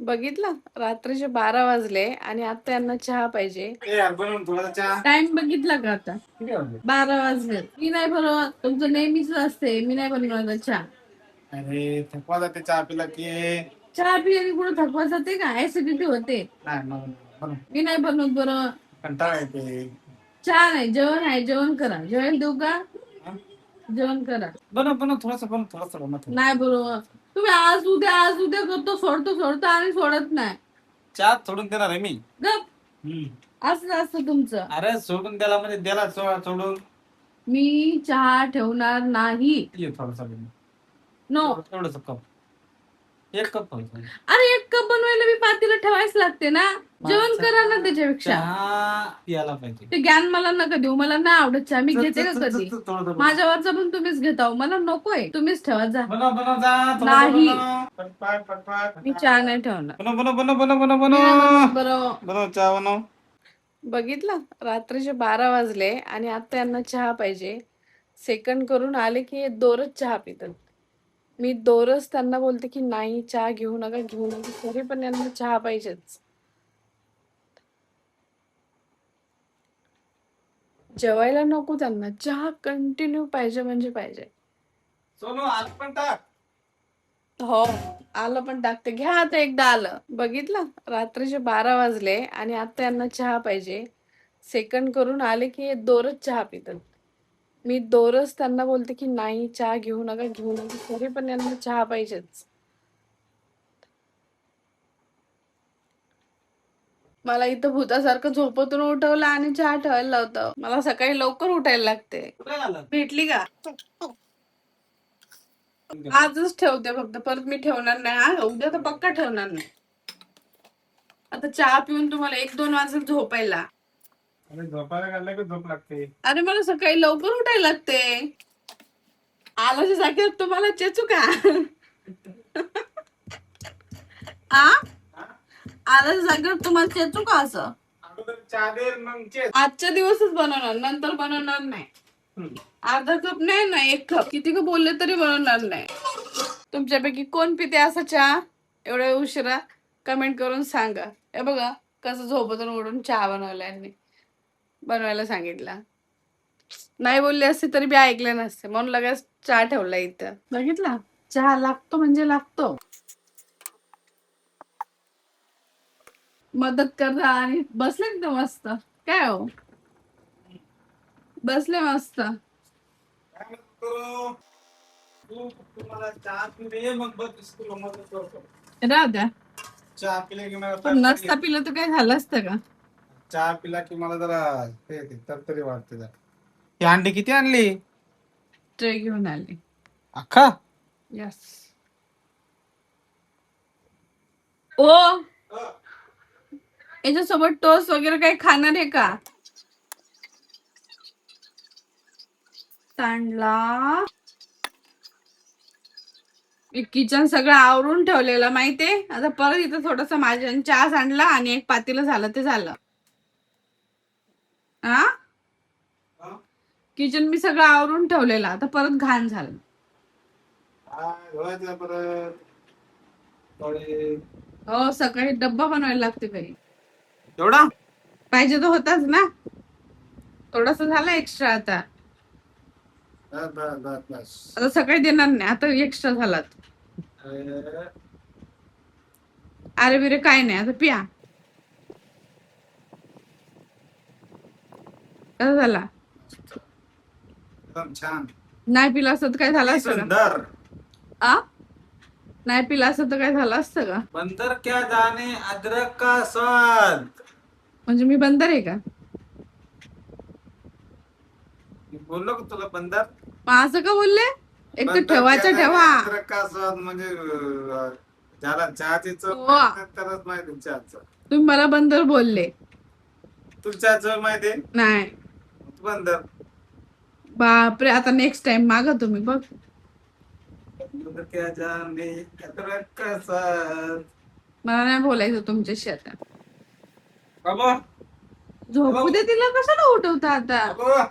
बघितलं, रात्रीचे 12 वाजले आणि आता यांना चहा पाहिजे. ए यार बनवून थोडासा चहा. टाइम बघितला का आता? किती वाजले? 12 वाजले. मी नाही बनवत, तुमचं नेहमीच असते. मी नाही बनवत चहा. अरे थकवा जाते चहा पिला की. चहा पिल्याने कुठं थकवा जाते का? ऍसिडिटी होते. नाही बनव मी नाही बनवत. बरं कंटाळा येते. चहा नाही, जेवण आहे. जेवण करा. जेवण देऊ का? जेवण करा. बनव थोडासा बनव. नाही बरोबर, तुम्ही आज उद्या करतो, सोडतो आणि सोडत नाही. चहा सोडून देणार आहे मी. गप, असं असतं तुमचं. अरे सोडून द्याला म्हणजे द्याला सोडून. मी चहा ठेवणार नाही. ये थोडासा नो. थोडस कप. एक कप थोडस. अरे एक कप बनवायला मी पातेलं ठेवायच लागते ना. जेवण करा ना त्याच्यापेक्षा. चहा प्यायला पाहिजे. ते ज्ञान मला नका देऊ, मला नाही आवडत चहा. मी घेते का कधी? थोडं माझ्यावरचा पण तुम्हीच घेता हो. मला नकोय, तुम्हीच ठेवा जा. बनव जा. नाही. पटपट. मी चहा नाही ठेवणार. बनव. बरं बनव चहा बनव. बघितलं, रात्रीचे 12 वाजले आणि आता यांना चहा पाहिजे. सेकंड करून आले की दोरच चहा पितात. मी दोरच त्यांना बोलते की नाही, चहा घेऊ नका. तरी पण यांना चहा पाहिजेच. जेवायला नको त्यांना, चहा कंटिन्यू पाहिजे म्हणजे पाहिजे. सोनू आज पण टाक. हो, आलं पण टाकते. घ्या आता, एकदा आलं. बघितलं, रात्रीचे 12 वाजले आणि आता यांना चहा पाहिजे. सेकंड करून आले की दोरच चहा पितात. मी दोरच त्यांना बोलते की नाही, चहा घेऊ नका. तरी पण यांना चहा पाहिजेच. मला इथं भूतासारखं झोपतून उठवलं आणि चहा ठेवायला लावतं. मला सकाळी लवकर उठायला लागते. कुठे आलं? भेटली का? आजच ठेवते फक्त, परत मी ठेवणार नाही. हा, उद्या तर पक्का ठेवणार नाही. आता चहा पिऊन तुम्हाला 1-2 वाजता झोपायला. अरे झोपायला घाललं की झोप लागते. अरे मला सकाळी लवकर उठायला लागते. आलाच्या जागेवर तुम्हाला चेचू का? आ? आलाच्या जागेवर तुम्हाला चेचू का असं? अगोदर चहा दे मग चेस. आजच्या दिवसच बनवणार, नंतर बनवणार नाही. अर्धा कप नाही ना, 1 कप. किती का बोलले तरी बनवणार नाही. तुमच्यापैकी कोण पिते असा चहा एवढ्या उशिरा? कमेंट करून सांगा. हे बघा कसं झोपतून उठून चहा बनवायला सांगितला. नाही बोलले असते तरी बी ऐकले नसते, म्हणून लगेच चहा ठेवला इथं. बघितला, चहा लागतो म्हणजे लागतो. मदत करता आणि बसले एकदम मस्त. काय हो, बसले मस्त. काय करू? तू मला चहा पिऊ दे मग बघ तुला मदत करतो. राहू द्या. चहा पिले की मला पण नसता पिलं तर काय झालं असतं का? चहा पिला की मला जरा हे येते, तरतरी वाटते जरा. ही अंडी किती आणली? ट्रे घेऊन आले. अख्खा? यस. ओ, याच्यासोबत टोस्ट वगैरे काही खाणार आहे का? सांडला. किचन सगळं आवरून ठेवलेलं माहितीये. आता परत इथं थोडस माझ्या चहा सांडला आणि एक पातेलं झालं ते झालं. हा, किचन मी सगळं आवरून ठेवलेलं, आता परत घाण झालं. हो, सकाळी डब्बा बनवायला लागते बाई. एवढा पाहिजे तर होताच ना. थोडस झालं एक्स्ट्रा. आता आता सकाळी देणार नाही, आता एक्स्ट्रा झालात. अरे बिरे काय नाही, आता पिया. कसा झाला? एकदम छान. नाही पिला असत तर काय झालं असतं का? सुंदर. आ, नाही पिला असत तर काय झालं असतं का? बंदर क्या जाने अदरक का स्वाद. म्हणजे मी बंदर आहे का? बोललो का तुला बंदर? मग असं का बोलले? एक तर बंदर ठेवायचं क्या ठेवा. जाने अदरक का स्वाद म्हणजे ज्याला चहाची चव हो. माहिती तरच माहिती चहाचं. तुम्ही मला बंदर बोलले. तुला चहाचं माहिती? नाही. बंदर. बापरे, आता नेक्स्ट टाइम मागा तुम्ही बघ. बंदर क्या जाने अदरक का स्वाद. मला नाही बोलायचं तुमच्याशी आता. बाबा झोपू दे तिला, कशाला उठवता आता? बाबा